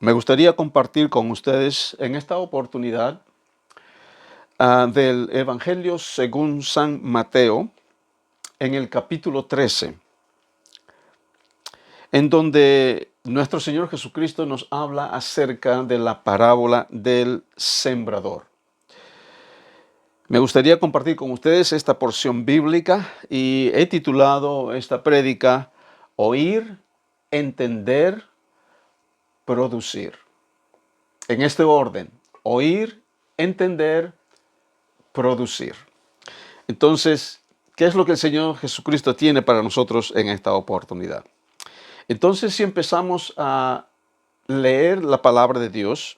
Me gustaría compartir con ustedes en esta oportunidad del Evangelio según San Mateo, en el capítulo 13, en donde nuestro Señor Jesucristo nos habla acerca de la parábola del sembrador. Me gustaría compartir con ustedes esta porción bíblica y he titulado esta prédica Oír, Entender, Producir. En este orden: oír, entender, producir. Entonces, ¿qué es lo que el Señor Jesucristo tiene para nosotros en esta oportunidad? Entonces, si empezamos a leer la palabra de Dios,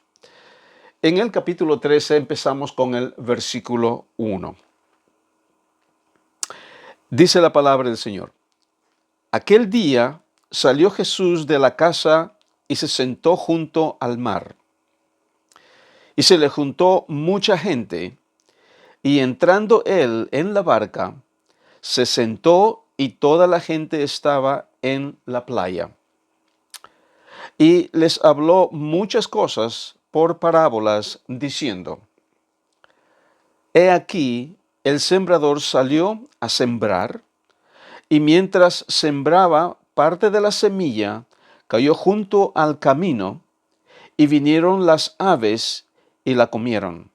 en el capítulo 13 empezamos con el versículo 1. Dice la palabra del Señor: Aquel día salió Jesús de la casa y se sentó junto al mar. Y se le juntó mucha gente, y entrando él en la barca, se sentó y toda la gente estaba en la playa. Y les habló muchas cosas por parábolas, diciendo: He aquí, el sembrador salió a sembrar, y mientras sembraba, parte de la semilla cayó junto al camino, y vinieron las aves y la comieron.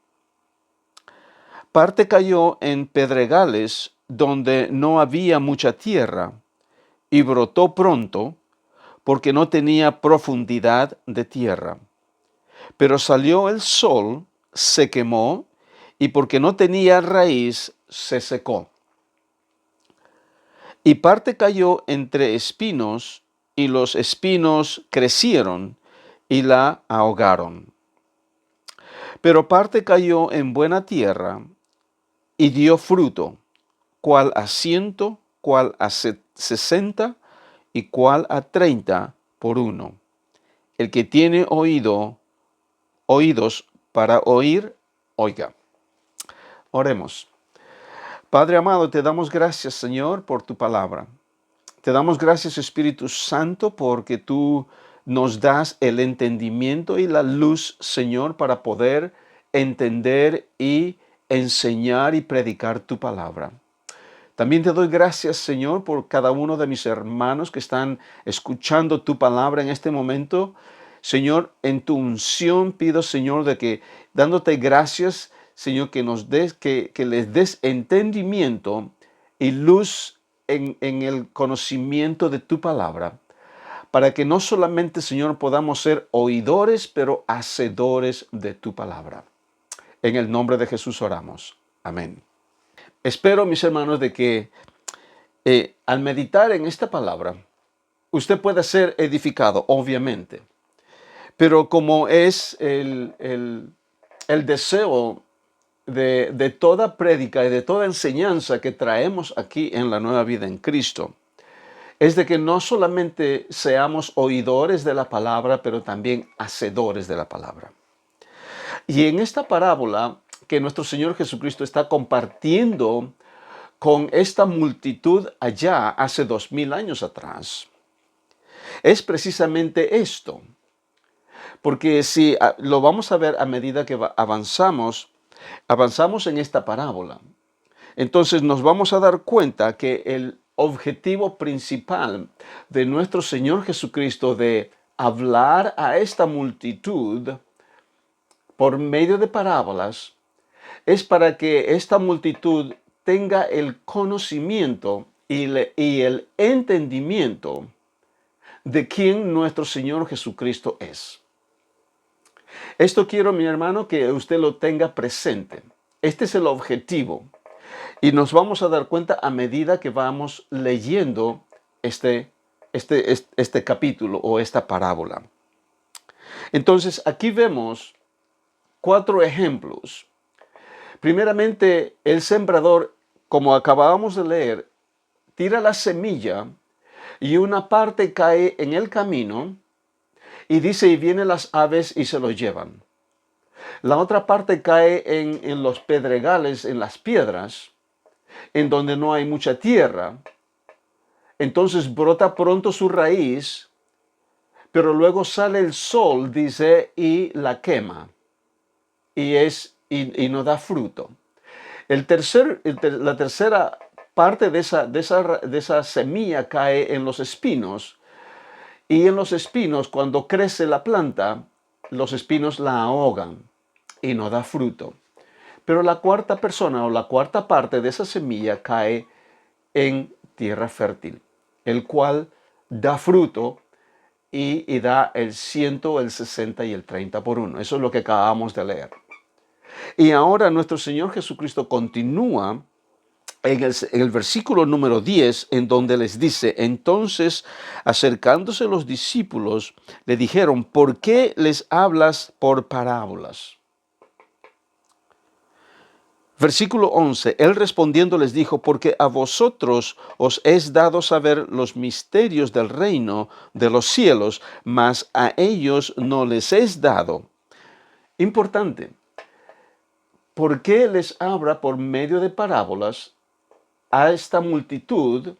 Parte cayó en pedregales donde no había mucha tierra, y brotó pronto, porque no tenía profundidad de tierra. Pero salió el sol, se quemó, y porque no tenía raíz, se secó. Y parte cayó entre espinos, y los espinos crecieron y la ahogaron. Pero parte cayó en buena tierra, y dio fruto, cuál a 100, cuál a 60, y cuál a 30 por uno. El que tiene oídos para oír, oiga. Oremos. Padre amado, te damos gracias, Señor, por tu palabra. Te damos gracias, Espíritu Santo, porque tú nos das el entendimiento y la luz, Señor, para poder entender y enseñar y predicar tu palabra. También te doy gracias, Señor, por cada uno de mis hermanos que están escuchando tu palabra en este momento. Señor, en tu unción pido, Señor, de que dándote gracias, Señor, que les des entendimiento y luz en el conocimiento de tu palabra, para que no solamente, Señor, podamos ser oidores, pero hacedores de tu palabra. En el nombre de Jesús oramos. Amén. Espero, mis hermanos, de que al meditar en esta palabra, usted pueda ser edificado, obviamente. Pero como es el deseo de toda prédica y de toda enseñanza que traemos aquí en la Nueva Vida en Cristo, es de que no solamente seamos oidores de la palabra, pero también hacedores de la palabra. Y en esta parábola que nuestro Señor Jesucristo está compartiendo con esta multitud allá hace 2000 años atrás, es precisamente esto. Porque si lo vamos a ver a medida que avanzamos en esta parábola, entonces nos vamos a dar cuenta que el objetivo principal de nuestro Señor Jesucristo de hablar a esta multitud por medio de parábolas es para que esta multitud tenga el conocimiento y el entendimiento de quién nuestro Señor Jesucristo es. Esto quiero, mi hermano, que usted lo tenga presente. Este es el objetivo. Y nos vamos a dar cuenta a medida que vamos leyendo este capítulo o esta parábola. Entonces, aquí vemos 4 ejemplos. Primeramente, el sembrador, como acabábamos de leer, tira la semilla y una parte cae en el camino y dice, y vienen las aves y se lo llevan. La otra parte cae en los pedregales, en las piedras, en donde no hay mucha tierra. Entonces brota pronto su raíz, pero luego sale el sol, dice, y la quema, y no da fruto. La tercera parte de esa semilla cae en los espinos, y en los espinos, cuando crece la planta, los espinos la ahogan y no da fruto. Pero la cuarta persona o la cuarta parte de esa semilla cae en tierra fértil, el cual da fruto y da el 100, el 60 y el 30 por uno. Eso es lo que acabamos de leer. Y ahora nuestro Señor Jesucristo continúa en el versículo número 10, en donde les dice: entonces, acercándose los discípulos, le dijeron: ¿por qué les hablas por parábolas? Versículo 11, él respondiendo les dijo: porque a vosotros os es dado saber los misterios del reino de los cielos, mas a ellos no les es dado. Importante, ¿por qué les habla por medio de parábolas a esta multitud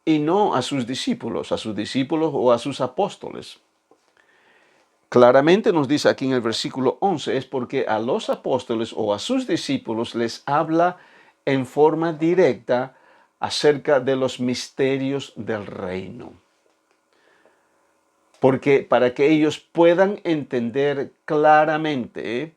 y no a sus discípulos o a sus apóstoles? Claramente nos dice aquí en el versículo 11, es porque a los apóstoles o a sus discípulos les habla en forma directa acerca de los misterios del reino. Porque para que ellos puedan entender claramente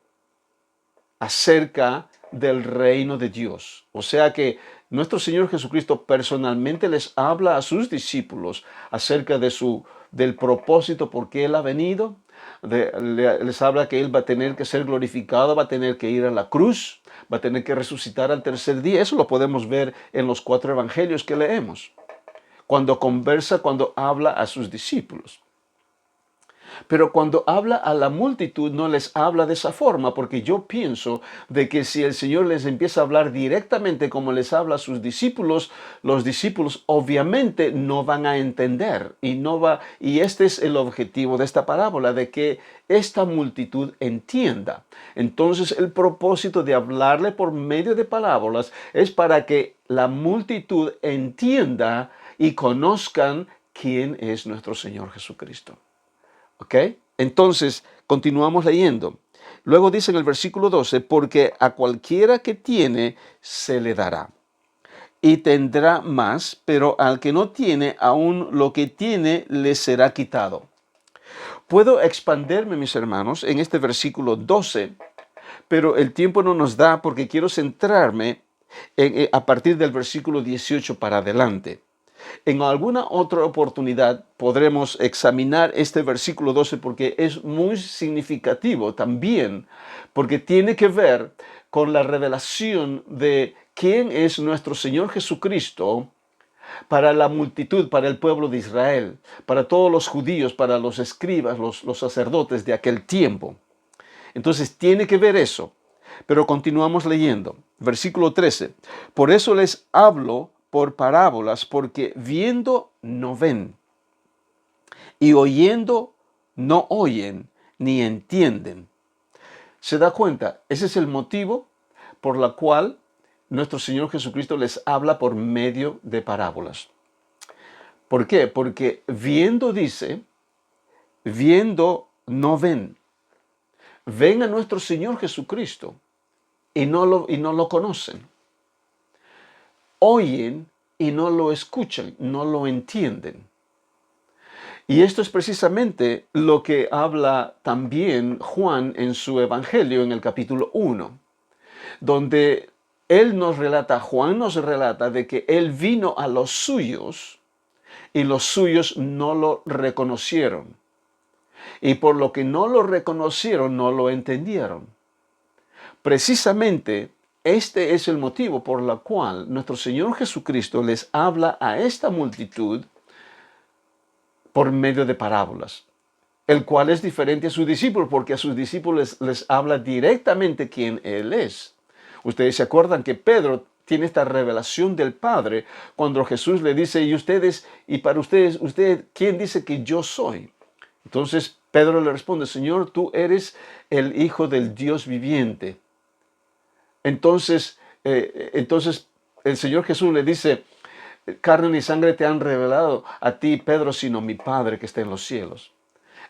acerca del reino de Dios. O sea que nuestro Señor Jesucristo personalmente les habla a sus discípulos acerca del propósito por qué Él ha venido. Les habla que Él va a tener que ser glorificado, va a tener que ir a la cruz, va a tener que resucitar al tercer día. Eso lo podemos ver en los 4 evangelios que leemos, cuando cuando habla a sus discípulos. Pero cuando habla a la multitud no les habla de esa forma, porque yo pienso de que si el Señor les empieza a hablar directamente como les habla a sus discípulos, los discípulos obviamente no van a entender y este es el objetivo de esta parábola, de que esta multitud entienda. Entonces el propósito de hablarle por medio de parábolas es para que la multitud entienda y conozcan quién es nuestro Señor Jesucristo. ¿Ok? Entonces, continuamos leyendo. Luego dice en el versículo 12, porque a cualquiera que tiene, se le dará. Y tendrá más, pero al que no tiene, aún lo que tiene, le será quitado. Puedo expanderme, mis hermanos, en este versículo 12, pero el tiempo no nos da porque quiero centrarme a partir del versículo 18 para adelante. En alguna otra oportunidad podremos examinar este versículo 12 porque es muy significativo también, porque tiene que ver con la revelación de quién es nuestro Señor Jesucristo para la multitud, para el pueblo de Israel, para todos los judíos, para los escribas, los sacerdotes de aquel tiempo. Entonces tiene que ver eso. Pero continuamos leyendo. Versículo 13. Por eso les hablo por parábolas, porque viendo no ven, y oyendo no oyen, ni entienden. ¿Se da cuenta? Ese es el motivo por el cual nuestro Señor Jesucristo les habla por medio de parábolas. ¿Por qué? Porque viendo, dice, viendo no ven. Ven a nuestro Señor Jesucristo y no lo conocen. Oyen y no lo escuchan, no lo entienden. Y esto es precisamente lo que habla también Juan en su Evangelio en el capítulo 1, donde Juan nos relata de que él vino a los suyos y los suyos no lo reconocieron. Y por lo que no lo reconocieron, no lo entendieron. Precisamente este es el motivo por el cual nuestro Señor Jesucristo les habla a esta multitud por medio de parábolas, el cual es diferente a sus discípulos, porque a sus discípulos les habla directamente quién Él es. Ustedes se acuerdan que Pedro tiene esta revelación del Padre cuando Jesús le dice: para ustedes, ¿quién dice que yo soy? Entonces Pedro le responde: Señor, tú eres el Hijo del Dios viviente. Entonces el Señor Jesús le dice: carne ni sangre te han revelado a ti, Pedro, sino mi Padre que está en los cielos.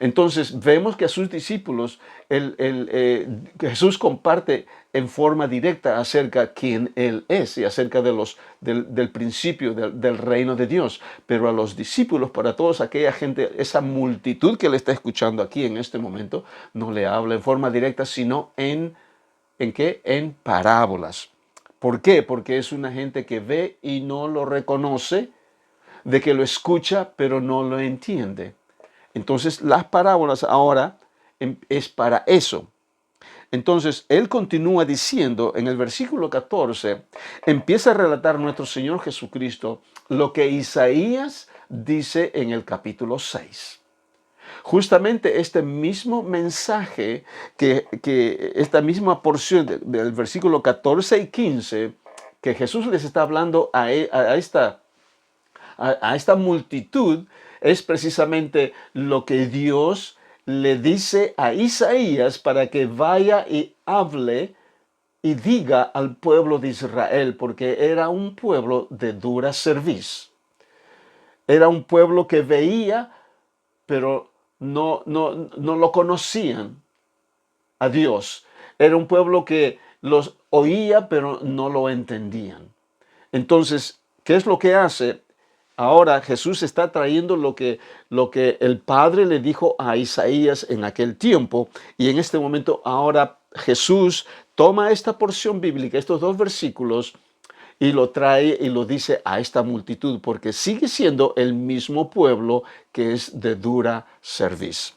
Entonces vemos que a sus discípulos Jesús comparte en forma directa acerca de quién Él es y acerca de del principio del reino de Dios. Pero a los discípulos, para toda aquella gente, esa multitud que le está escuchando aquí en este momento, no le habla en forma directa, sino ¿en qué? En parábolas. ¿Por qué? Porque es una gente que ve y no lo reconoce, de que lo escucha pero no lo entiende. Entonces las parábolas ahora es para eso. Entonces él continúa diciendo en el versículo 14, empieza a relatar nuestro Señor Jesucristo lo que Isaías dice en el capítulo 6. Justamente este mismo mensaje, esta misma porción del versículo 14 y 15, que Jesús les está hablando a esta multitud, es precisamente lo que Dios le dice a Isaías para que vaya y hable y diga al pueblo de Israel, porque era un pueblo de dura cerviz. Era un pueblo que veía, pero no lo conocían a Dios. Era un pueblo que los oía, pero no lo entendían. Entonces, ¿qué es lo que hace? Ahora Jesús está trayendo lo que el Padre le dijo a Isaías en aquel tiempo, y en este momento ahora Jesús toma esta porción bíblica, estos dos versículos, y lo trae y lo dice a esta multitud, porque sigue siendo el mismo pueblo que es de dura cerviz.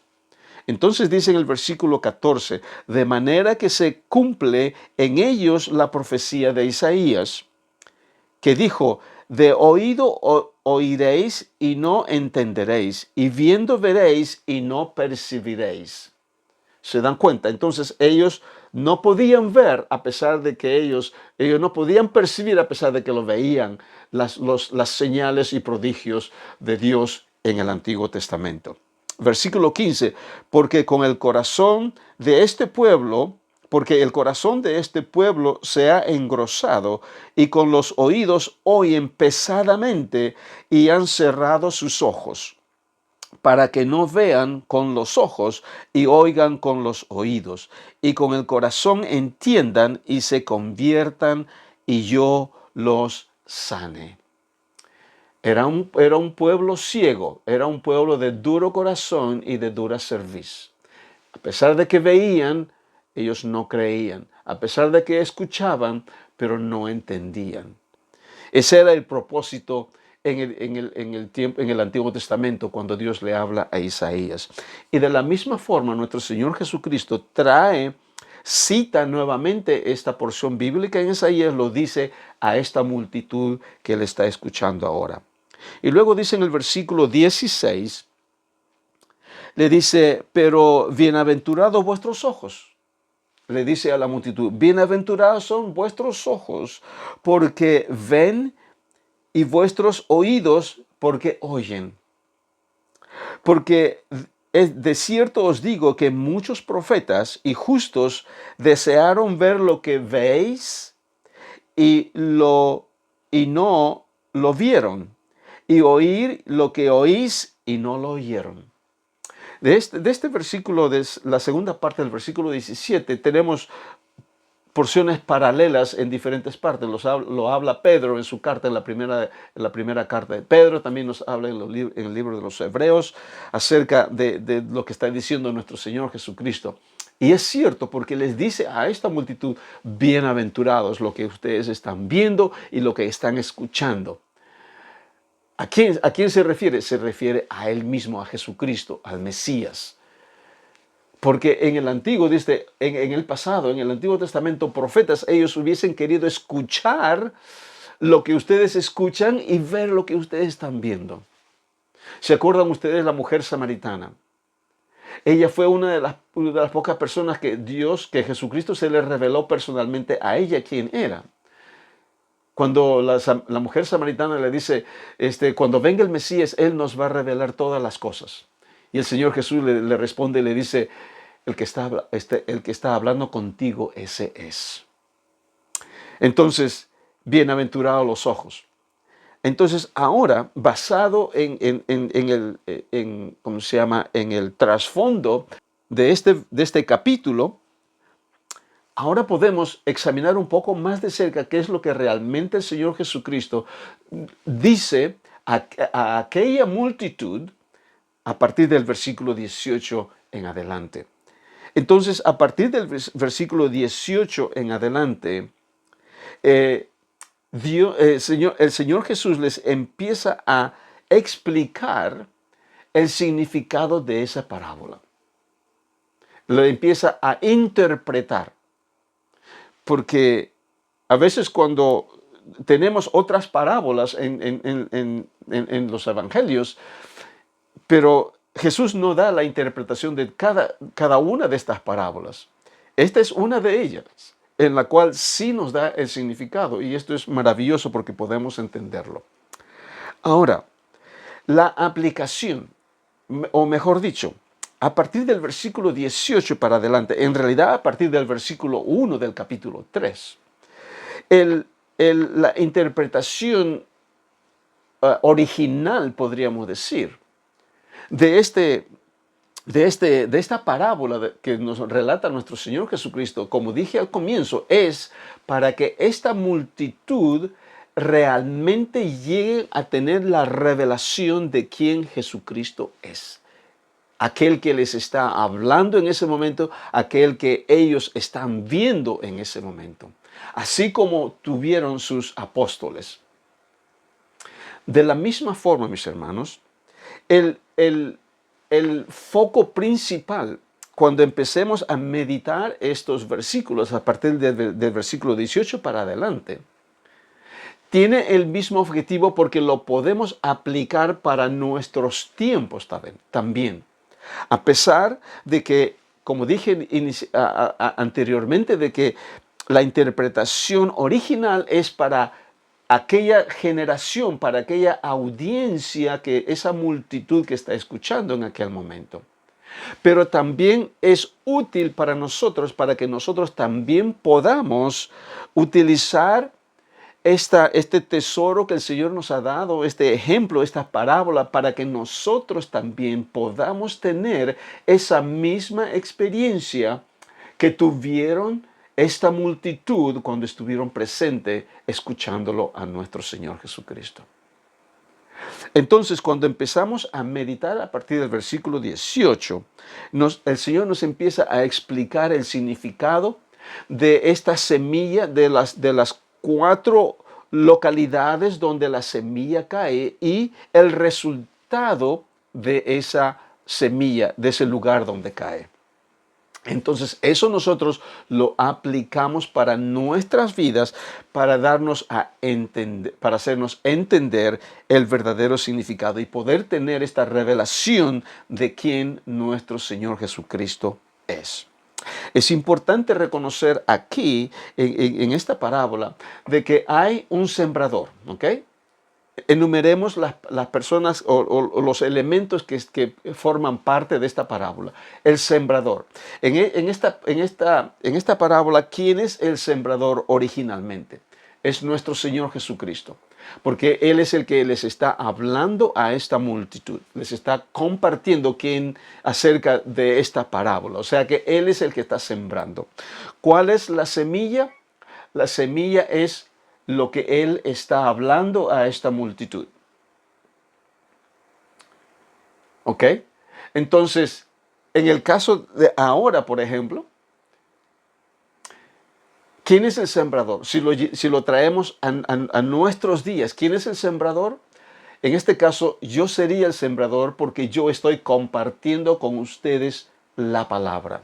Entonces dice en el versículo 14, de manera que se cumple en ellos la profecía de Isaías, que dijo, de oído oiréis y no entenderéis, y viendo veréis y no percibiréis. ¿Se dan cuenta? Entonces ellos no podían ver a pesar de que ellos no podían percibir a pesar de que lo veían, las señales y prodigios de Dios en el Antiguo Testamento. Versículo 15, porque con el corazón de este pueblo, porque el corazón de este pueblo se ha engrosado y con los oídos oyen pesadamente y han cerrado sus ojos, para que no vean con los ojos y oigan con los oídos, y con el corazón entiendan y se conviertan y yo los sane. Era un pueblo ciego, era un pueblo de duro corazón y de dura cerviz. A pesar de que veían, ellos no creían. A pesar de que escuchaban, pero no entendían. Ese era el propósito en el Antiguo Testamento cuando Dios le habla a Isaías. Y de la misma forma, nuestro Señor Jesucristo cita nuevamente esta porción bíblica en Isaías, lo dice a esta multitud que él está escuchando ahora. Y luego dice en el versículo 16, le dice, pero bienaventurados vuestros ojos. Le dice a la multitud, bienaventurados son vuestros ojos, porque ven, y vuestros oídos, porque oyen. Porque de cierto os digo que muchos profetas y justos desearon ver lo que veis y no lo vieron, y oír lo que oís y no lo oyeron. De este versículo, de la segunda parte del versículo 17, tenemos porciones paralelas en diferentes partes. Lo habla Pedro en su carta, en la primera carta de Pedro. También nos habla en el libro de los Hebreos acerca de lo que está diciendo nuestro Señor Jesucristo. Y es cierto, porque les dice a esta multitud, bienaventurados lo que ustedes están viendo y lo que están escuchando. ¿A quién se refiere? Se refiere a Él mismo, a Jesucristo, al Mesías. Porque en el Antiguo, en el pasado, en el Antiguo Testamento, profetas, ellos hubiesen querido escuchar lo que ustedes escuchan y ver lo que ustedes están viendo. ¿Se acuerdan ustedes la mujer samaritana? Ella fue una de las pocas personas que Jesucristo se le reveló personalmente a ella quién era. Cuando la mujer samaritana le dice, cuando venga el Mesías, Él nos va a revelar todas las cosas. Y el Señor Jesús le responde y le dice, el que está hablando contigo, ese es. Entonces, bienaventurados los ojos. Entonces, ahora, basado ¿cómo se llama? En el trasfondo de este capítulo, ahora podemos examinar un poco más de cerca qué es lo que realmente el Señor Jesucristo dice a aquella multitud a partir del versículo 18 en adelante. Entonces, a partir del versículo 18 en adelante, el Señor Jesús les empieza a explicar el significado de esa parábola. Lo empieza a interpretar. Porque a veces cuando tenemos otras parábolas en los evangelios, pero Jesús no da la interpretación de cada una de estas parábolas. Esta es una de ellas, en la cual sí nos da el significado, y esto es maravilloso porque podemos entenderlo. Ahora, la aplicación, o mejor dicho, a partir del versículo 18 para adelante, en realidad a partir del versículo 1 del capítulo 3, la interpretación original, podríamos decir, de esta parábola que nos relata nuestro Señor Jesucristo, como dije al comienzo, es para que esta multitud realmente llegue a tener la revelación de quién Jesucristo es. Aquel que les está hablando en ese momento, aquel que ellos están viendo en ese momento. Así como tuvieron sus apóstoles. De la misma forma, mis hermanos, el foco principal, cuando empecemos a meditar estos versículos, a partir del versículo 18 para adelante, tiene el mismo objetivo porque lo podemos aplicar para nuestros tiempos también. A pesar de que, como dije anteriormente, de que la interpretación original es para aquella generación, para aquella audiencia, esa multitud que está escuchando en aquel momento. Pero también es útil para nosotros, para que nosotros también podamos utilizar este tesoro que el Señor nos ha dado, este ejemplo, esta parábola, para que nosotros también podamos tener esa misma experiencia que tuvieron esta multitud cuando estuvieron presentes escuchándolo a nuestro Señor Jesucristo. Entonces, cuando empezamos a meditar a partir del versículo 18, el Señor nos empieza a explicar el significado de esta semilla, de las 4 localidades donde la semilla cae y el resultado de esa semilla, de ese lugar donde cae. Entonces, eso nosotros lo aplicamos para nuestras vidas, para darnos a entender, para hacernos entender el verdadero significado y poder tener esta revelación de quién nuestro Señor Jesucristo es. Es importante reconocer aquí, en esta parábola, de que hay un sembrador, ¿ok? Enumeremos las personas o los elementos que forman parte de esta parábola. El sembrador. En esta parábola, ¿quién es el sembrador originalmente? Es nuestro Señor Jesucristo. Porque Él es el que les está hablando a esta multitud. Les está compartiendo acerca de esta parábola. O sea que Él es el que está sembrando. ¿Cuál es la semilla? La semilla es lo que Él está hablando a esta multitud. ¿Ok? Entonces, en el caso de ahora, por ejemplo, ¿quién es el sembrador? Si lo traemos a nuestros días, ¿quién es el sembrador? En este caso, yo sería el sembrador porque yo estoy compartiendo con ustedes la palabra.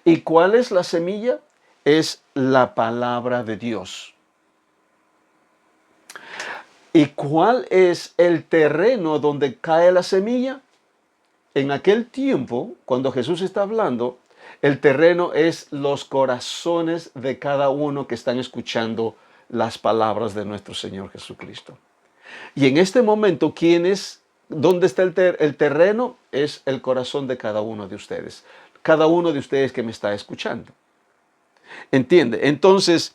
¿Y cuál es la semilla? Es la palabra de Dios. ¿Y cuál es el terreno donde cae la semilla? En aquel tiempo, cuando Jesús está hablando, el terreno es los corazones de cada uno que están escuchando las palabras de nuestro Señor Jesucristo. Y en este momento, ¿dónde está el terreno? Es el corazón de cada uno de ustedes. Cada uno de ustedes que me está escuchando. ¿Entiende? Entonces,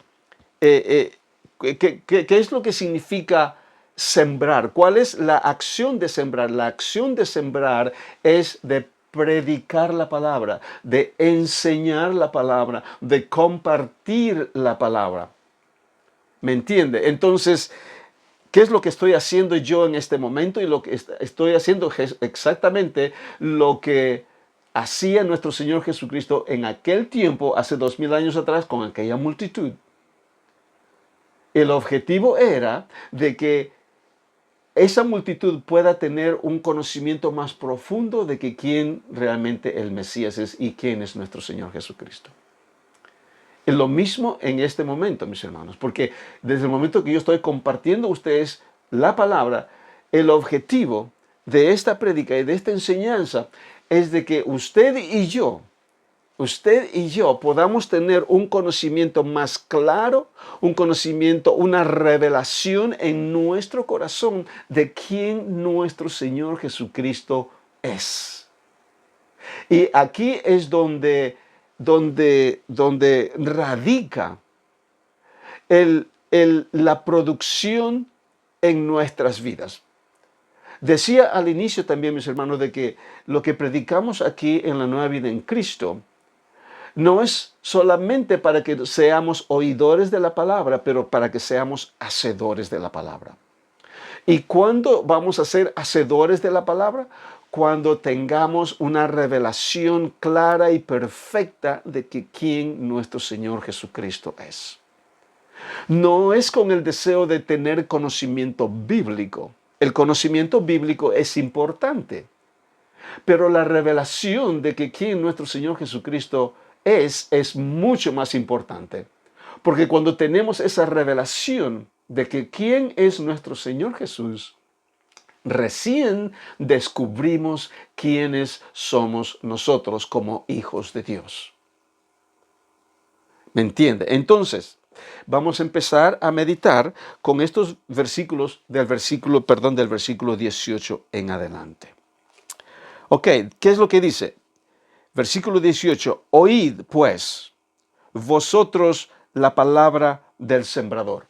¿qué es lo que significa sembrar. ¿Cuál es la acción de sembrar? La acción de sembrar es de predicar la palabra, de enseñar la palabra, de compartir la palabra. ¿Me entiende? Entonces, ¿qué es lo que estoy haciendo yo en este momento? Y lo que estoy haciendo es exactamente lo que hacía nuestro Señor Jesucristo en aquel tiempo, hace 2000 años atrás, con aquella multitud. El objetivo era de que esa multitud pueda tener un conocimiento más profundo de que quién realmente el Mesías es y quién es nuestro Señor Jesucristo. Es lo mismo en este momento, mis hermanos, porque desde el momento que yo estoy compartiendo a ustedes la palabra, el objetivo de esta prédica y de esta enseñanza es de que usted y yo podamos tener un conocimiento más claro, un conocimiento, una revelación en nuestro corazón de quién nuestro Señor Jesucristo es. Y aquí es donde radica la producción en nuestras vidas. Decía al inicio también, mis hermanos, de que lo que predicamos aquí en la Nueva Vida en Cristo no es solamente para que seamos oidores de la palabra, pero para que seamos hacedores de la palabra. ¿Y cuándo vamos a ser hacedores de la palabra? Cuando tengamos una revelación clara y perfecta de que quién nuestro Señor Jesucristo es. No es con el deseo de tener conocimiento bíblico. El conocimiento bíblico es importante, pero la revelación de que quién nuestro Señor Jesucristo es mucho más importante. Porque cuando tenemos esa revelación de que quién es nuestro Señor Jesús, recién descubrimos quiénes somos nosotros como hijos de Dios. ¿Me entiende? Entonces, vamos a empezar a meditar con estos versículos del versículo 18 en adelante. Ok, ¿qué es lo que dice? Versículo 18, oíd pues vosotros la palabra del sembrador.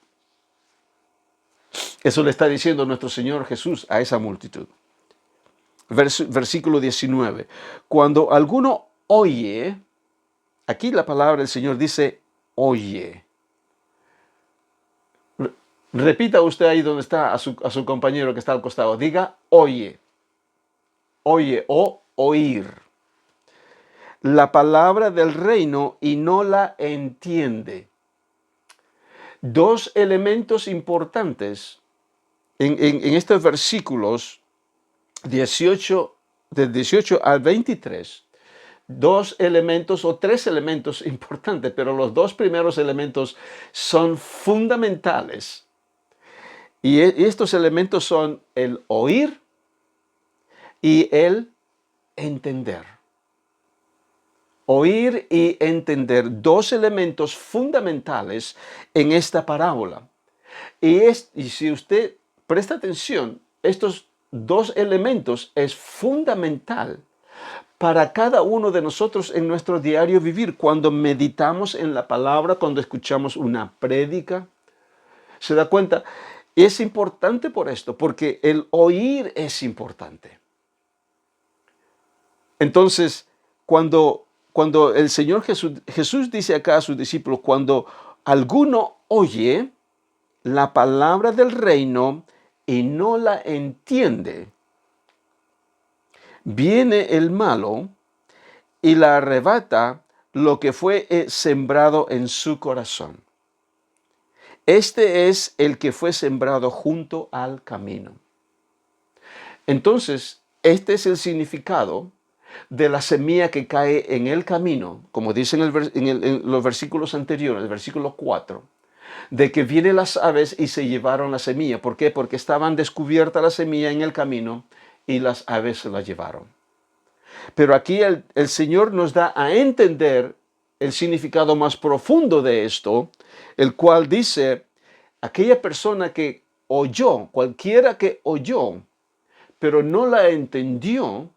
Eso le está diciendo nuestro Señor Jesús a esa multitud. Versículo 19, cuando alguno oye, aquí la palabra del Señor dice oye. Repita usted ahí donde está a su compañero que está al costado, diga oye, oye o oír. La palabra del reino y no la entiende. Dos elementos importantes en estos versículos 18, del 18 al 23, dos elementos o tres elementos importantes, pero los dos primeros elementos son fundamentales. Y estos elementos son el oír y el entender. Oír y entender, dos elementos fundamentales en esta parábola. Y si usted presta atención, estos dos elementos es fundamental para cada uno de nosotros en nuestro diario vivir. Cuando meditamos en la palabra, cuando escuchamos una prédica, ¿se da cuenta? Es importante por esto, porque el oír es importante. Entonces, cuando el Señor Jesús dice acá a sus discípulos, cuando alguno oye la palabra del reino y no la entiende, viene el malo y la arrebata lo que fue sembrado en su corazón. Este es el que fue sembrado junto al camino. Entonces, este es el significado de la semilla que cae en el camino, como dice en los versículos anteriores, el versículo 4, de que vienen las aves y se llevaron la semilla. ¿Por qué? Porque estaban descubierta la semilla en el camino y las aves se la llevaron. Pero aquí el Señor nos da a entender el significado más profundo de esto, el cual dice, aquella persona que oyó, cualquiera que oyó, pero no la entendió,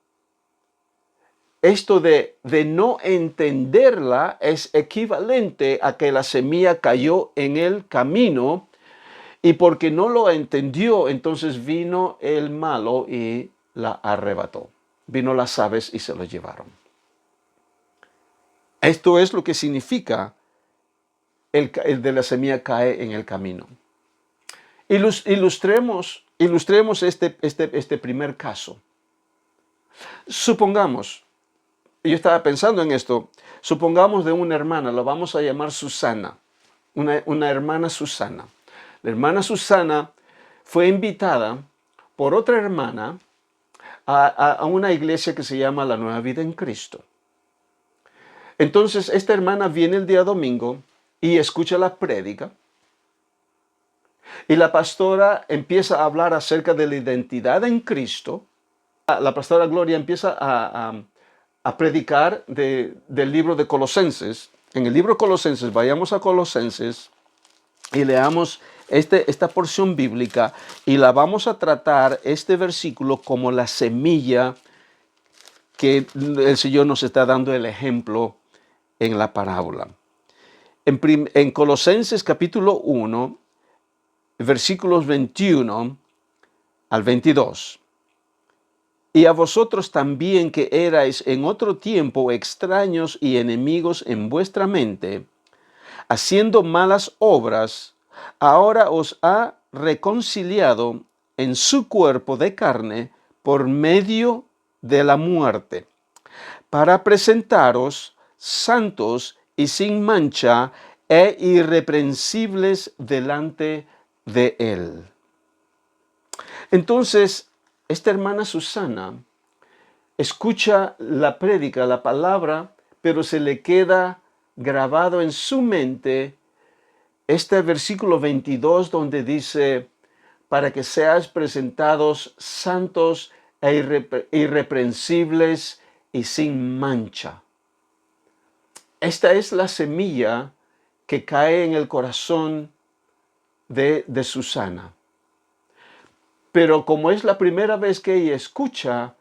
esto de no entenderla es equivalente a que la semilla cayó en el camino Y porque no lo entendió, entonces vino el malo y la arrebató. Vino las aves y se lo llevaron. Esto es lo que significa el de la semilla cae en el camino. Ilustremos este primer caso. Supongamos, yo estaba pensando en esto, supongamos de una hermana, la vamos a llamar Susana, una hermana Susana. La hermana Susana fue invitada por otra hermana a una iglesia que se llama La Nueva Vida en Cristo. Entonces, esta hermana viene el día domingo y escucha la prédica. Y la pastora empieza a hablar acerca de la identidad en Cristo. La pastora Gloria empieza a predicar del libro de Colosenses. En el libro de Colosenses, vayamos a Colosenses y leamos esta porción bíblica y la vamos a tratar, este versículo, como la semilla que el Señor nos está dando el ejemplo en la parábola. En Colosenses capítulo 1, versículos 21 al 22. Y a vosotros también que erais en otro tiempo extraños y enemigos en vuestra mente, haciendo malas obras, ahora os ha reconciliado en su cuerpo de carne por medio de la muerte, para presentaros santos y sin mancha e irreprensibles delante de él. Entonces, esta hermana Susana escucha la prédica, la palabra, pero se le queda grabado en su mente este versículo 22 donde dice, para que seas presentados santos e irreprensibles y sin mancha. Esta es la semilla que cae en el corazón de Susana. Pero como es la primera vez que ella escucha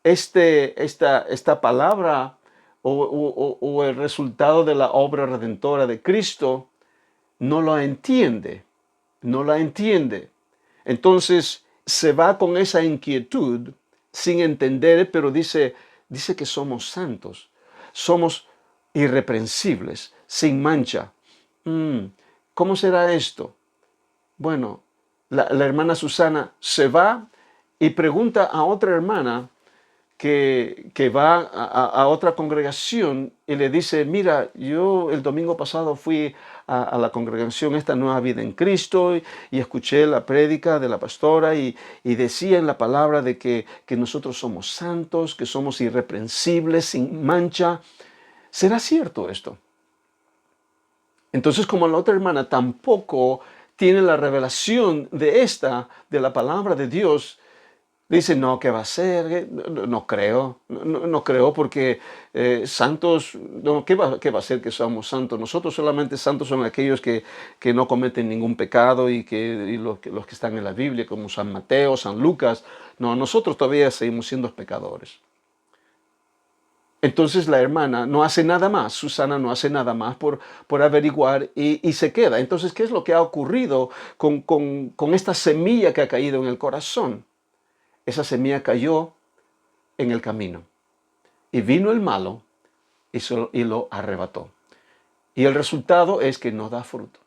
esta palabra o el resultado de la obra redentora de Cristo, no la entiende. Entonces se va con esa inquietud sin entender, pero dice que somos santos, somos irreprensibles, sin mancha. ¿Cómo será esto? Bueno, la hermana Susana se va y pregunta a otra hermana que va a otra congregación y le dice, mira, yo el domingo pasado fui a la congregación Esta Nueva Vida en Cristo y escuché la prédica de la pastora y decía en la palabra de que nosotros somos santos, que somos irreprensibles, sin mancha. ¿Será cierto esto? Entonces, como la otra hermana tampoco tiene la revelación de la palabra de Dios, dice, no, ¿qué va a ser? No creo, no creo porque santos, no, ¿qué va a ser que somos santos? Nosotros solamente santos son aquellos que no cometen ningún pecado y los que están en la Biblia, como San Mateo, San Lucas. No, nosotros todavía seguimos siendo pecadores. Entonces la hermana no hace nada más, Susana no hace nada más por averiguar y se queda. Entonces, ¿qué es lo que ha ocurrido con esta semilla que ha caído en el corazón? Esa semilla cayó en el camino y vino el malo y lo arrebató. Y el resultado es que no da fruto.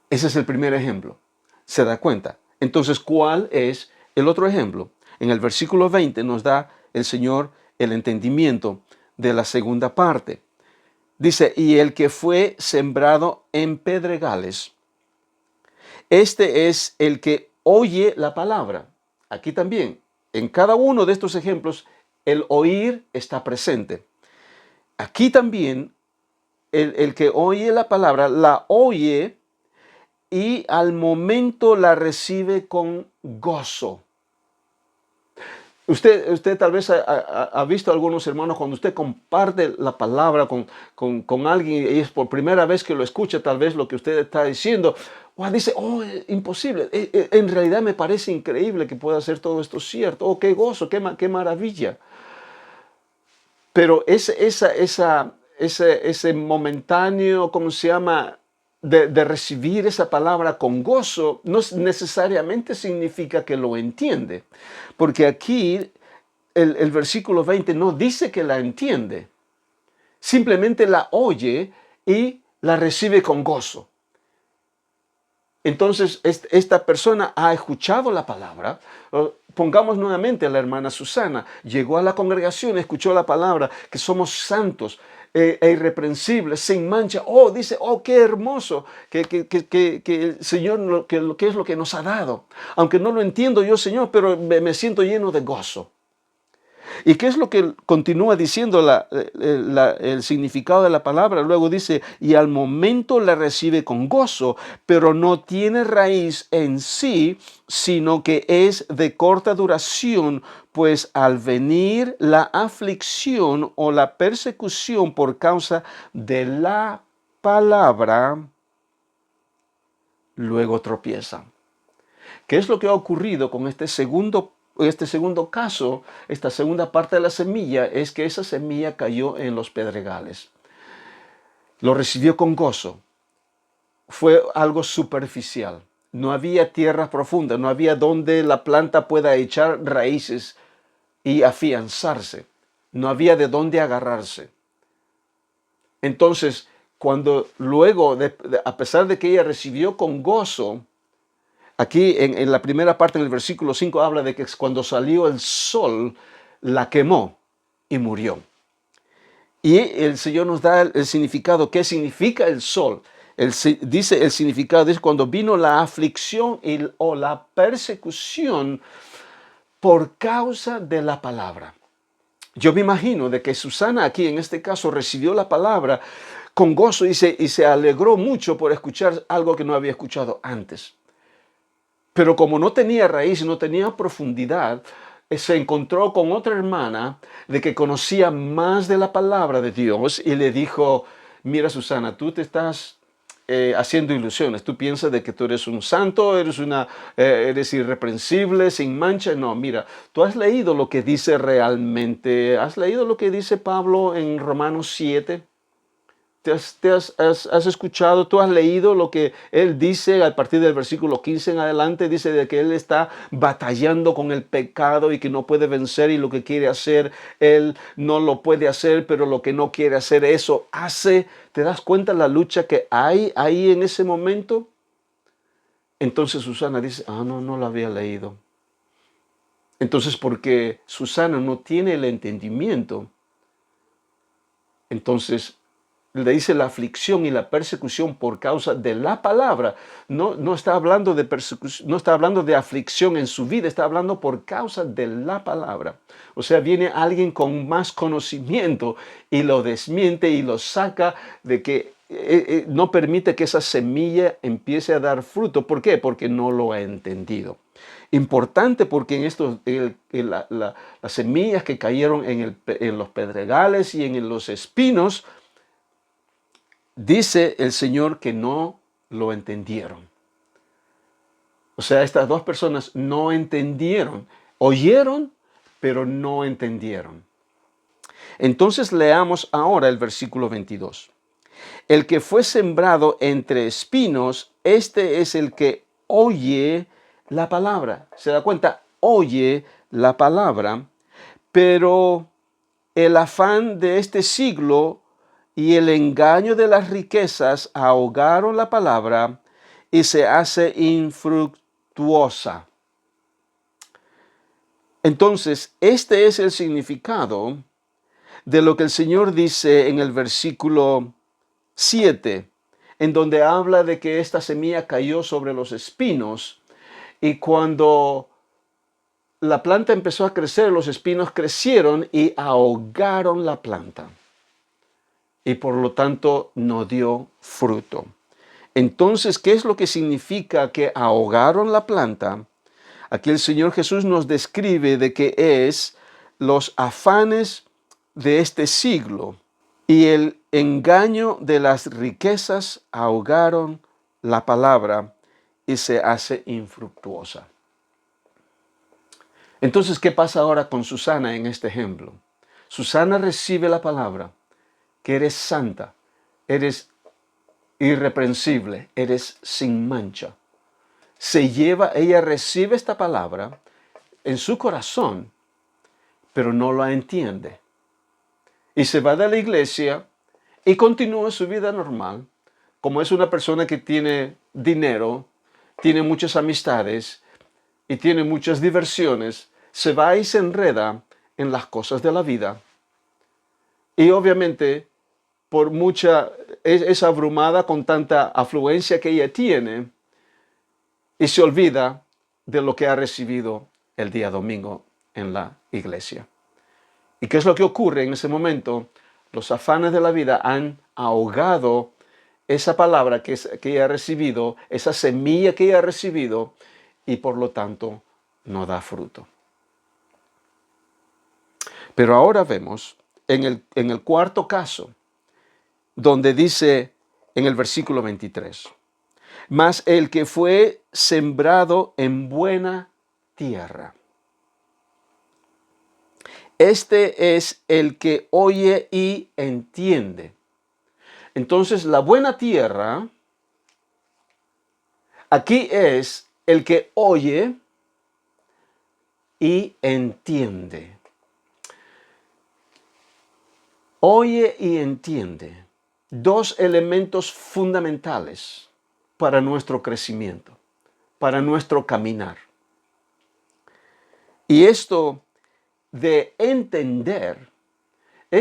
Ese es el primer ejemplo. ¿Se da cuenta? Entonces, ¿cuál es el otro ejemplo? En el versículo 20 nos da el Señor el entendimiento de la segunda parte. Dice, y el que fue sembrado en pedregales, este es el que oye la palabra. Aquí también, en cada uno de estos ejemplos, el oír está presente. Aquí también, el que oye la palabra, la oye y al momento la recibe con gozo. Usted tal vez ha visto a algunos hermanos cuando usted comparte la palabra con alguien y es por primera vez que lo escucha, tal vez lo que usted está diciendo, dice, imposible, en realidad me parece increíble que pueda hacer todo esto cierto, qué gozo, qué maravilla. Pero ese momentáneo, ¿cómo se llama? de recibir esa palabra con gozo no necesariamente significa que lo entiende, porque aquí el versículo 20 no dice que la entiende, simplemente la oye y la recibe con gozo. Entonces, esta persona ha escuchado la palabra. Pongamos nuevamente a la hermana Susana. Llegó a la congregación, escuchó la palabra, que somos santos e irreprensibles, sin mancha. Oh, dice, oh, qué hermoso que el Señor, que es lo que nos ha dado. Aunque no lo entiendo yo, Señor, pero me siento lleno de gozo. ¿Y qué es lo que continúa diciendo el significado de la palabra? Luego dice, y al momento la recibe con gozo, pero no tiene raíz en sí, sino que es de corta duración, pues al venir la aflicción o la persecución por causa de la palabra, luego tropieza. ¿Qué es lo que ha ocurrido con este segundo caso? Esta segunda parte de la semilla es que esa semilla cayó en los pedregales. Lo recibió con gozo. Fue algo superficial. No había tierra profunda, no había donde la planta pueda echar raíces y afianzarse. No había de dónde agarrarse. Entonces, cuando luego, a pesar de que ella recibió con gozo, aquí en la primera parte del versículo 5 habla de que cuando salió el sol, la quemó y murió. Y el Señor nos da el significado. ¿Qué significa el sol? Dice el significado, dice cuando vino la aflicción o la persecución por causa de la palabra. Yo me imagino de que Susana aquí en este caso recibió la palabra con gozo y se alegró mucho por escuchar algo que no había escuchado antes. Pero como no tenía raíz, no tenía profundidad, se encontró con otra hermana de que conocía más de la palabra de Dios y le dijo, mira Susana, tú te estás haciendo ilusiones. Tú piensas de que tú eres un santo, eres irreprensible, sin mancha. No, mira, tú has leído lo que dice realmente. ¿Has leído lo que dice Pablo en Romanos 7? ¿Has escuchado, tú has leído lo que él dice a partir del versículo 15 en adelante? Dice de que él está batallando con el pecado y que no puede vencer y lo que quiere hacer, él no lo puede hacer, pero lo que no quiere hacer, eso hace. ¿Te das cuenta la lucha que hay ahí en ese momento? Entonces Susana dice, no lo había leído. Entonces, porque Susana no tiene el entendimiento, entonces le dice la aflicción y la persecución por causa de la palabra. No está hablando de persecución, no está hablando de aflicción en su vida, está hablando por causa de la palabra. O sea, viene alguien con más conocimiento y lo desmiente y lo saca de que no permite que esa semilla empiece a dar fruto. ¿Por qué? Porque no lo ha entendido. Importante porque en las semillas que cayeron en los pedregales y en los espinos, dice el Señor que no lo entendieron. O sea, estas dos personas no entendieron. Oyeron, pero no entendieron. Entonces leamos ahora el versículo 22. El que fue sembrado entre espinos, este es el que oye la palabra. ¿Se da cuenta? Oye la palabra, pero el afán de este siglo y el engaño de las riquezas ahogaron la palabra y se hace infructuosa. Entonces, este es el significado de lo que el Señor dice en el versículo 7, en donde habla de que esta semilla cayó sobre los espinos y cuando la planta empezó a crecer, los espinos crecieron y ahogaron la planta. Y por lo tanto no dio fruto. Entonces, ¿qué es lo que significa que ahogaron la planta? Aquí el Señor Jesús nos describe de que es los afanes de este siglo y el engaño de las riquezas ahogaron la palabra y se hace infructuosa. Entonces, ¿qué pasa ahora con Susana en este ejemplo? Susana recibe la palabra, que eres santa, eres irreprensible, eres sin mancha. Ella recibe esta palabra en su corazón, pero no la entiende. Y se va de la iglesia y continúa su vida normal. Como es una persona que tiene dinero, tiene muchas amistades y tiene muchas diversiones, se va y se enreda en las cosas de la vida. Y obviamente, es abrumada con tanta afluencia que ella tiene y se olvida de lo que ha recibido el día domingo en la iglesia. ¿Y qué es lo que ocurre en ese momento? Los afanes de la vida han ahogado esa palabra que ella ha recibido, esa semilla que ella ha recibido, y por lo tanto no da fruto. Pero ahora vemos en el cuarto caso, donde dice en el versículo 23, mas el que fue sembrado en buena tierra. Este es el que oye y entiende. Entonces, la buena tierra aquí es el que oye y entiende. Oye y entiende. Dos elementos fundamentales para nuestro crecimiento, para nuestro caminar. Y esto de entender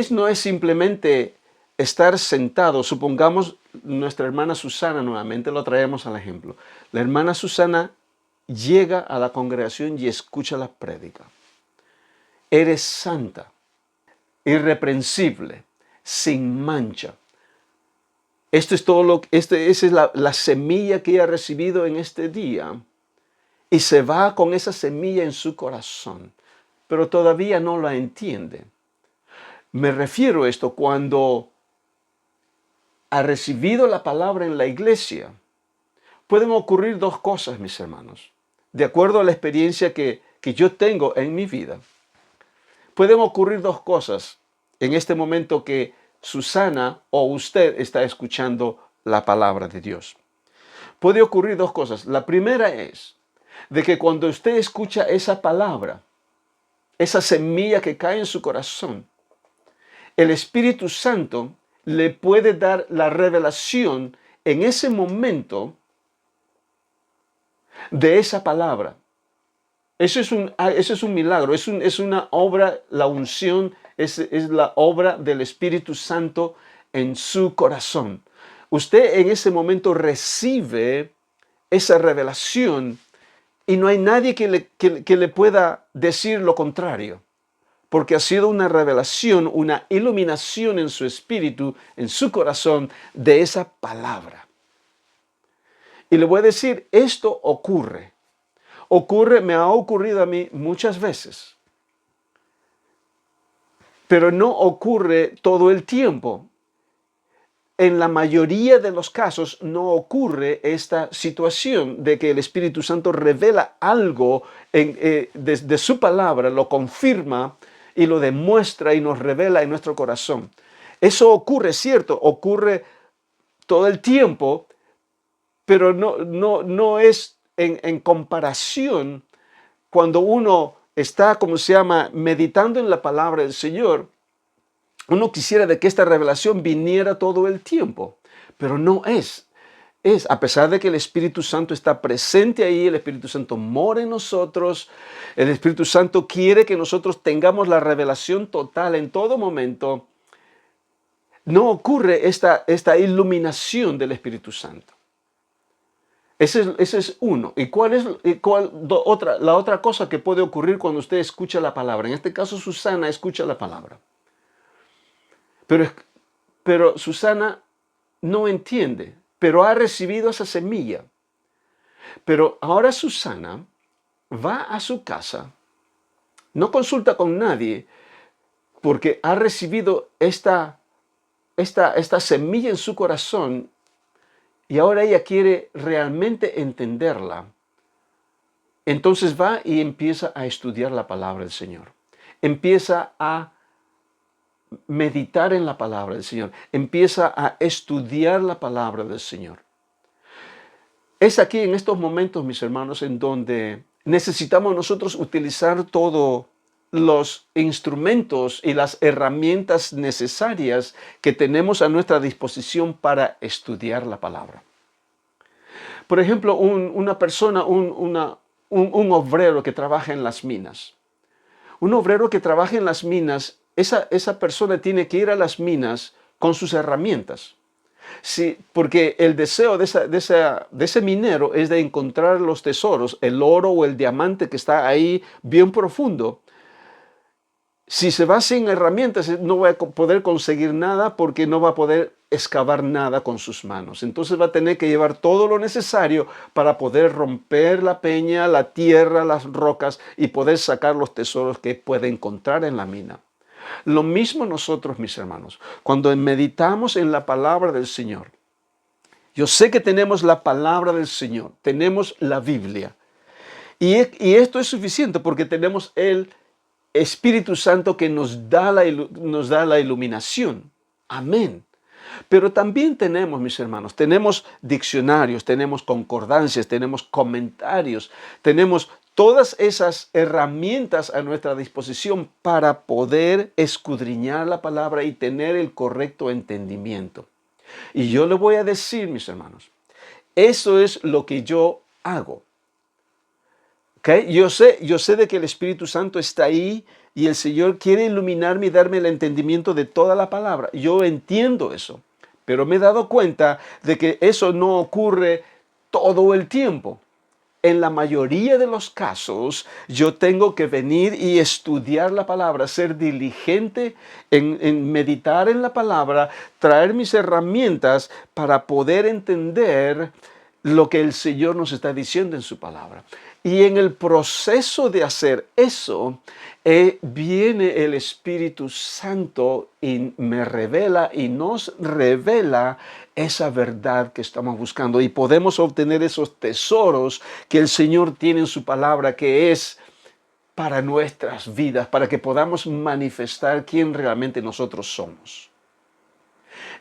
no es simplemente estar sentado. Supongamos nuestra hermana Susana, nuevamente lo traemos al ejemplo. La hermana Susana llega a la congregación y escucha la prédica. Eres santa, irreprensible, sin mancha. Esa es la semilla que ella ha recibido en este día. Y se va con esa semilla en su corazón, pero todavía no la entiende. Me refiero a esto cuando ha recibido la palabra en la iglesia. Pueden ocurrir dos cosas, mis hermanos, de acuerdo a la experiencia que yo tengo en mi vida. Pueden ocurrir dos cosas en este momento que Susana o usted está escuchando la palabra de Dios. Puede ocurrir dos cosas. La primera es de que cuando usted escucha esa palabra, esa semilla que cae en su corazón, el Espíritu Santo le puede dar la revelación en ese momento de esa palabra. Eso es un milagro, es una obra, la unción es la obra del Espíritu Santo en su corazón. Usted en ese momento recibe esa revelación y no hay nadie que le pueda decir lo contrario, porque ha sido una revelación, una iluminación en su espíritu, en su corazón, de esa palabra. Y le voy a decir, esto me ha ocurrido a mí muchas veces, pero no ocurre todo el tiempo. En la mayoría de los casos no ocurre esta situación de que el Espíritu Santo revela algo de su palabra, lo confirma y lo demuestra y nos revela en nuestro corazón. Eso ocurre, cierto, ocurre todo el tiempo, pero no es en comparación cuando uno está, meditando en la palabra del Señor. Uno quisiera de que esta revelación viniera todo el tiempo, pero no es. A pesar de que el Espíritu Santo está presente ahí, el Espíritu Santo mora en nosotros, el Espíritu Santo quiere que nosotros tengamos la revelación total en todo momento, no ocurre esta iluminación del Espíritu Santo. Ese es uno. ¿Y la otra cosa que puede ocurrir cuando usted escucha la palabra? En este caso, Susana escucha la palabra. Pero Susana no entiende, pero ha recibido esa semilla. Pero ahora Susana va a su casa, no consulta con nadie, porque ha recibido esta semilla en su corazón y ahora ella quiere realmente entenderla. Entonces va y empieza a estudiar la palabra del Señor. Empieza a meditar en la palabra del Señor. Empieza a estudiar la palabra del Señor. Es aquí en estos momentos, mis hermanos, en donde necesitamos nosotros utilizar todos los instrumentos y las herramientas necesarias que tenemos a nuestra disposición para estudiar la palabra. Por ejemplo, una persona, un obrero que trabaja en las minas. Un obrero que trabaja en las minas, esa persona tiene que ir a las minas con sus herramientas. Sí, porque el deseo de ese minero es de encontrar los tesoros, el oro o el diamante que está ahí bien profundo. Si se va sin herramientas, no va a poder conseguir nada porque no va a poder excavar nada con sus manos. Entonces va a tener que llevar todo lo necesario para poder romper la peña, la tierra, las rocas y poder sacar los tesoros que puede encontrar en la mina. Lo mismo nosotros, mis hermanos, cuando meditamos en la palabra del Señor. Yo sé que tenemos la palabra del Señor, tenemos la Biblia. Y esto es suficiente porque tenemos el Espíritu Santo que nos da la iluminación. Amén. Pero también tenemos, mis hermanos, tenemos diccionarios, tenemos concordancias, tenemos comentarios, tenemos todas esas herramientas a nuestra disposición para poder escudriñar la palabra y tener el correcto entendimiento. Y yo le voy a decir, mis hermanos, eso es lo que yo hago. ¿Okay? Yo sé de que el Espíritu Santo está ahí y el Señor quiere iluminarme y darme el entendimiento de toda la palabra. Yo entiendo eso, pero me he dado cuenta de que eso no ocurre todo el tiempo. En la mayoría de los casos, yo tengo que venir y estudiar la palabra, ser diligente en meditar en la palabra, traer mis herramientas para poder entender lo que el Señor nos está diciendo en su palabra. Y en el proceso de hacer eso, viene el Espíritu Santo y me revela y nos revela esa verdad que estamos buscando. Y podemos obtener esos tesoros que el Señor tiene en su palabra, que es para nuestras vidas, para que podamos manifestar quién realmente nosotros somos.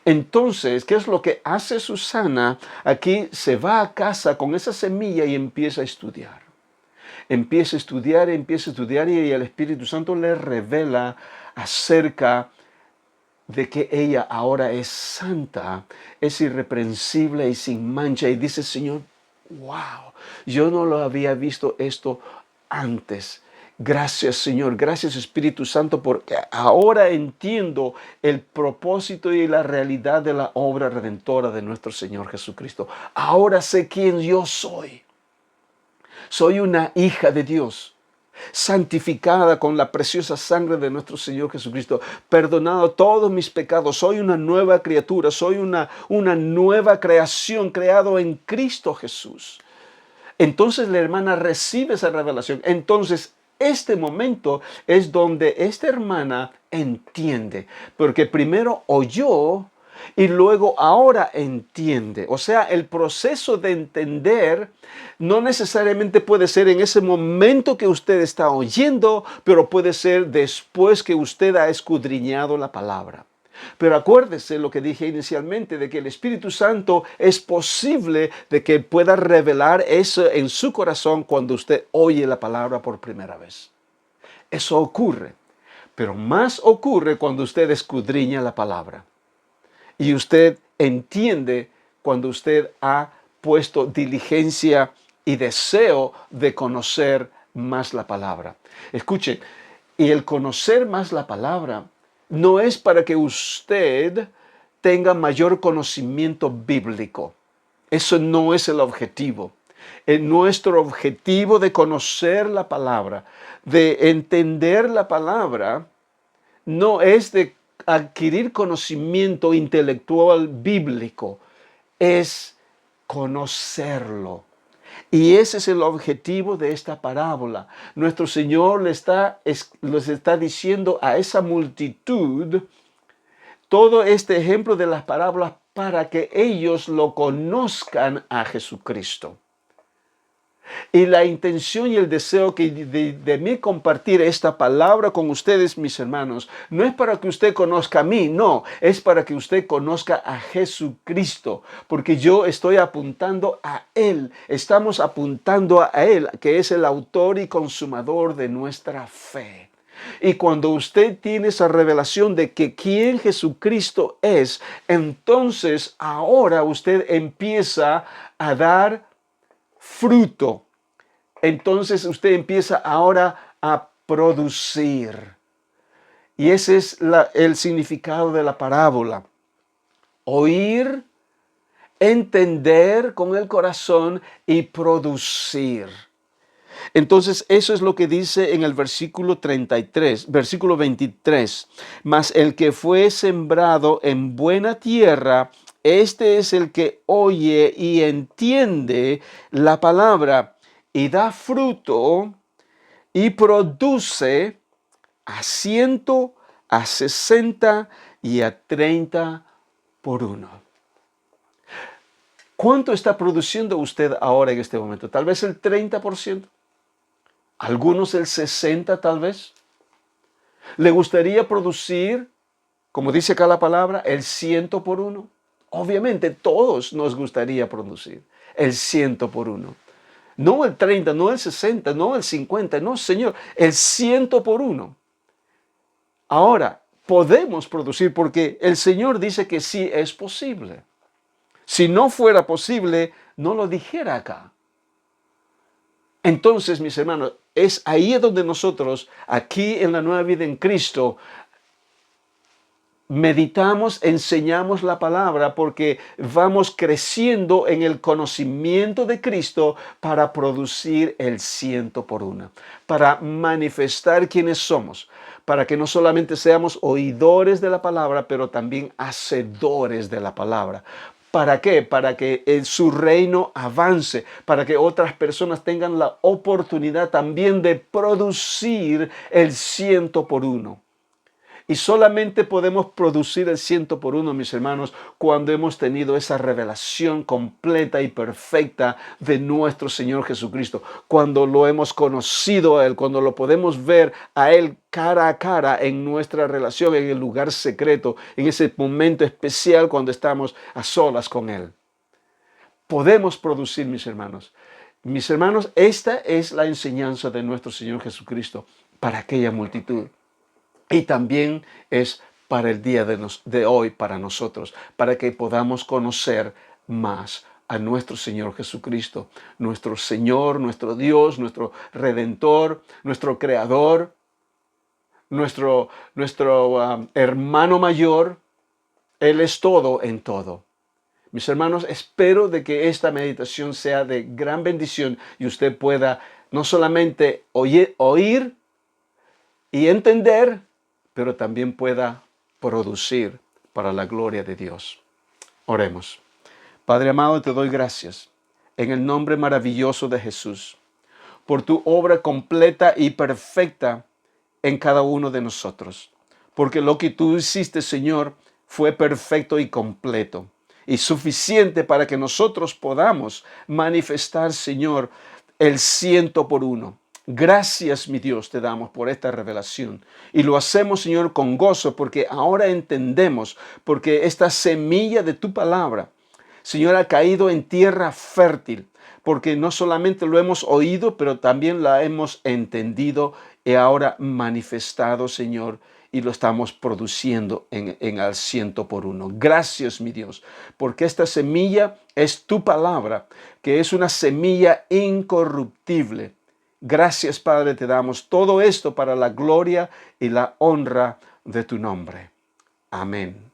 Entonces, ¿qué es lo que hace Susana? Aquí se va a casa con esa semilla y empieza a estudiar. Empieza a estudiar y el Espíritu Santo le revela acerca de que ella ahora es santa, es irreprensible y sin mancha. Y dice, Señor, wow, yo no lo había visto esto antes. Gracias, Señor, gracias, Espíritu Santo, porque ahora entiendo el propósito y la realidad de la obra redentora de nuestro Señor Jesucristo. Ahora sé quién yo soy. Soy una hija de Dios, santificada con la preciosa sangre de nuestro Señor Jesucristo, perdonado todos mis pecados, soy una nueva criatura, soy una nueva creación, creado en Cristo Jesús. Entonces la hermana recibe esa revelación. Entonces este momento es donde esta hermana entiende, porque primero oyó y luego ahora entiende. O sea, el proceso de entender no necesariamente puede ser en ese momento que usted está oyendo, pero puede ser después que usted ha escudriñado la palabra. Pero acuérdese lo que dije inicialmente, de que el Espíritu Santo es posible de que pueda revelar eso en su corazón cuando usted oye la palabra por primera vez. Eso ocurre, pero más ocurre cuando usted escudriña la palabra. Y usted entiende cuando usted ha puesto diligencia y deseo de conocer más la palabra. Escuche, y el conocer más la palabra no es para que usted tenga mayor conocimiento bíblico. Eso no es el objetivo. Nuestro objetivo de conocer la palabra, de entender la palabra, no es de adquirir conocimiento intelectual bíblico, es conocerlo. Y ese es el objetivo de esta parábola. Nuestro Señor les está diciendo a esa multitud todo este ejemplo de las parábolas para que ellos lo conozcan a Jesucristo. Y la intención y el deseo que de mí compartir esta palabra con ustedes, mis hermanos, no es para que usted conozca a mí, no, es para que usted conozca a Jesucristo, porque yo estoy apuntando a Él, estamos apuntando a Él, que es el autor y consumador de nuestra fe. Y cuando usted tiene esa revelación de que quién Jesucristo es, entonces ahora usted empieza a dar fruto. Entonces usted empieza ahora a producir. Y ese es el significado de la parábola. Oír, entender con el corazón y producir. Entonces eso es lo que dice en el versículo 33, versículo 23. Mas el que fue sembrado en buena tierra, este es el que oye y entiende la palabra y da fruto y produce a 100, a 60 y a 30 por uno. ¿Cuánto está produciendo usted ahora en este momento? Tal vez el 30%. Algunos el 60% tal vez. ¿Le gustaría producir, como dice acá la palabra, el 100 por uno? Obviamente todos nos gustaría producir el 100 por uno. No el 30, no el 60, no el 50, no, Señor, el 100 por uno. Ahora, podemos producir porque el Señor dice que sí es posible. Si no fuera posible, no lo dijera acá. Entonces, mis hermanos, es ahí donde nosotros, aquí en la nueva vida en Cristo, meditamos, enseñamos la palabra porque vamos creciendo en el conocimiento de Cristo para producir el 100 por uno, para manifestar quiénes somos, para que no solamente seamos oidores de la palabra, pero también hacedores de la palabra. ¿Para qué? Para que su reino avance, para que otras personas tengan la oportunidad también de producir el 100 por uno. Y solamente podemos producir el 100 por uno, mis hermanos, cuando hemos tenido esa revelación completa y perfecta de nuestro Señor Jesucristo. Cuando lo hemos conocido a Él, cuando lo podemos ver a Él cara a cara en nuestra relación, en el lugar secreto, en ese momento especial cuando estamos a solas con Él. Podemos producir, mis hermanos. Mis hermanos, esta es la enseñanza de nuestro Señor Jesucristo para aquella multitud. Y también es para el día de hoy, para nosotros, para que podamos conocer más a nuestro Señor Jesucristo, nuestro Señor, nuestro Dios, nuestro Redentor, nuestro Creador, nuestro hermano mayor. Él es todo en todo. Mis hermanos, espero de que esta meditación sea de gran bendición y usted pueda no solamente oír y entender, pero también pueda producir para la gloria de Dios. Oremos. Padre amado, te doy gracias en el nombre maravilloso de Jesús por tu obra completa y perfecta en cada uno de nosotros. Porque lo que tú hiciste, Señor, fue perfecto y completo y suficiente para que nosotros podamos manifestar, Señor, el 100 por uno. Gracias, mi Dios, te damos por esta revelación. Y lo hacemos, Señor, con gozo, porque ahora entendemos, porque esta semilla de tu palabra, Señor, ha caído en tierra fértil, porque no solamente lo hemos oído, pero también la hemos entendido y ahora manifestado, Señor, y lo estamos produciendo en al 100 por uno. Gracias, mi Dios, porque esta semilla es tu palabra, que es una semilla incorruptible. Gracias, Padre, te damos todo esto para la gloria y la honra de tu nombre. Amén.